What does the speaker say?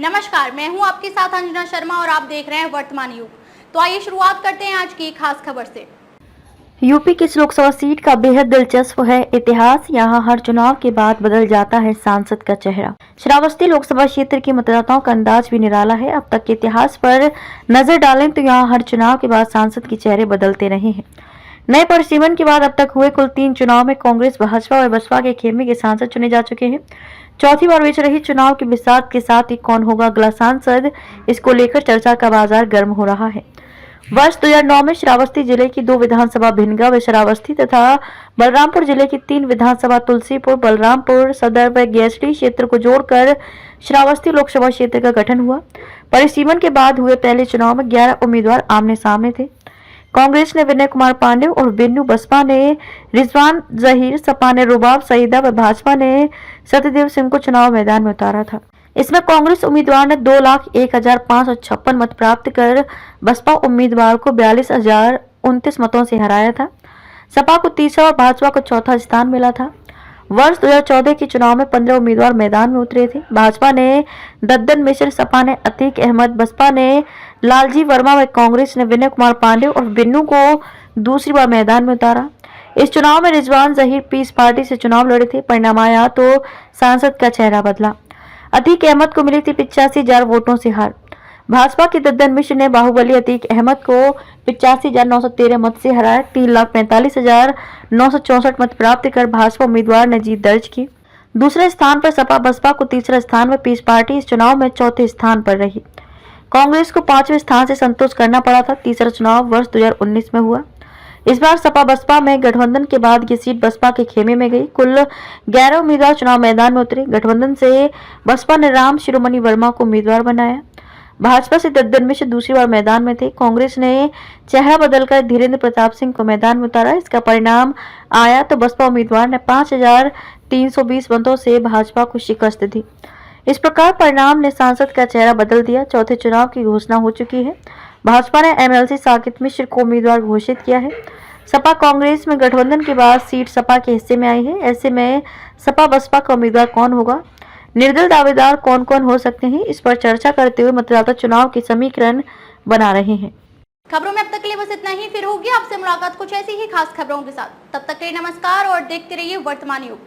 नमस्कार, मैं हूं आपके साथ अंजना शर्मा और आप देख रहे हैं वर्तमान युग। तो आइए शुरुआत करते हैं आज की खास खबर से। यूपी की इस लोकसभा सीट का बेहद दिलचस्प है इतिहास। यहाँ हर चुनाव के बाद बदल जाता है सांसद का चेहरा। श्रावस्ती लोकसभा क्षेत्र के मतदाताओं का अंदाज भी निराला है। अब तक के इतिहास पर नजर डालें तो यहाँ हर चुनाव के बाद सांसद के चेहरे बदलते रहे हैं। नए परिसीमन के बाद अब तक हुए कुल 3 चुनाव में कांग्रेस, भाजपा और बसपा के खेमे के सांसद चुने जा चुके हैं। चौथी बार विच रही चुनाव के विषाद के साथ ही कौन होगा अगला सांसद, इसको लेकर चर्चा का बाजार गर्म हो रहा है। वर्ष 2009 में श्रावस्ती जिले की 2 विधानसभा भिनगा व श्रावस्ती तथा बलरामपुर जिले की 3 विधानसभा तुलसीपुर, बलरामपुर सदर व गेसडी क्षेत्र को जोड़कर श्रावस्ती लोकसभा क्षेत्र का गठन हुआ। परिसीमन के बाद हुए पहले चुनाव में 11 उम्मीदवार आमने सामने थे। कांग्रेस ने विनय कुमार पांडे और बिन्नू, बसपा ने रिजवान जहीर, सपा ने रुबाब सईदा व भाजपा ने सत्यदेव सिंह को चुनाव मैदान में उतारा था। इसमें कांग्रेस उम्मीदवार ने 2,01,556 मत प्राप्त कर बसपा उम्मीदवार को 42,029 मतों से हराया था। सपा को तीसरा और भाजपा को चौथा स्थान मिला था। वर्ष 2014 के चुनाव में 15 उम्मीदवार मैदान में उतरे थे। भाजपा ने दद्दन मिश्र, सपा ने अतीक अहमद, बसपा ने लालजी वर्मा व कांग्रेस ने विनय कुमार पांडे और बिन्नू को दूसरी बार मैदान में उतारा। इस चुनाव में रिजवान जहीर पीस पार्टी से चुनाव लड़े थे। परिणाम आया तो सांसद का चेहरा बदला। अतीक अहमद को मिली थी 85,000 वोटों से हार। भाजपा के दद्दन मिश्र ने बाहुबली अतीक अहमद को 85,913 मत से हराया। 3,45,964 मत प्राप्त कर भाजपा उम्मीदवार ने जीत दर्ज की। दूसरे स्थान पर सपा बसपा को तीसरा स्थान में पीस पार्टी इस चुनाव में चौथे स्थान पर रही। कांग्रेस को 5वें स्थान से संतोष करना पड़ा था। तीसरा चुनाव वर्ष 2019 में हुआ। इस बार सपा बसपा में गठबंधन के बाद ये सीट बसपा के खेमे में गई। कुल 11 उम्मीदवार चुनाव मैदान में उतरे। गठबंधन से बसपा ने राम शिरोमणि वर्मा को उम्मीदवार बनाया। भाजपा से दद्दन मिश्र दूसरी बार मैदान में थे। कांग्रेस ने चेहरा बदलकर धीरेन्द्र प्रताप सिंह को मैदान में उतारा। इसका परिणाम आया तो बसपा उम्मीदवार ने 5,320 मतों से भाजपा को शिकस्त दी। इस प्रकार परिणाम ने सांसद का चेहरा बदल दिया। चौथे चुनाव की घोषणा हो चुकी है। भाजपा ने एमएलसी साकित मिश्र को उम्मीदवार घोषित किया है। सपा कांग्रेस में गठबंधन के बाद सीट सपा के हिस्से में आई है। ऐसे में सपा बसपा का उम्मीदवार कौन होगा, निर्दल दावेदार कौन कौन हो सकते हैं, इस पर चर्चा करते हुए मतदाता चुनाव की समीकरण बना रहे हैं। खबरों में अब तक के लिए बस इतना ही। फिर होगी आपसे मुलाकात कुछ ऐसी ही खास खबरों के साथ। तब तक के लिए नमस्कार और देखते रहिए वर्तमान युग।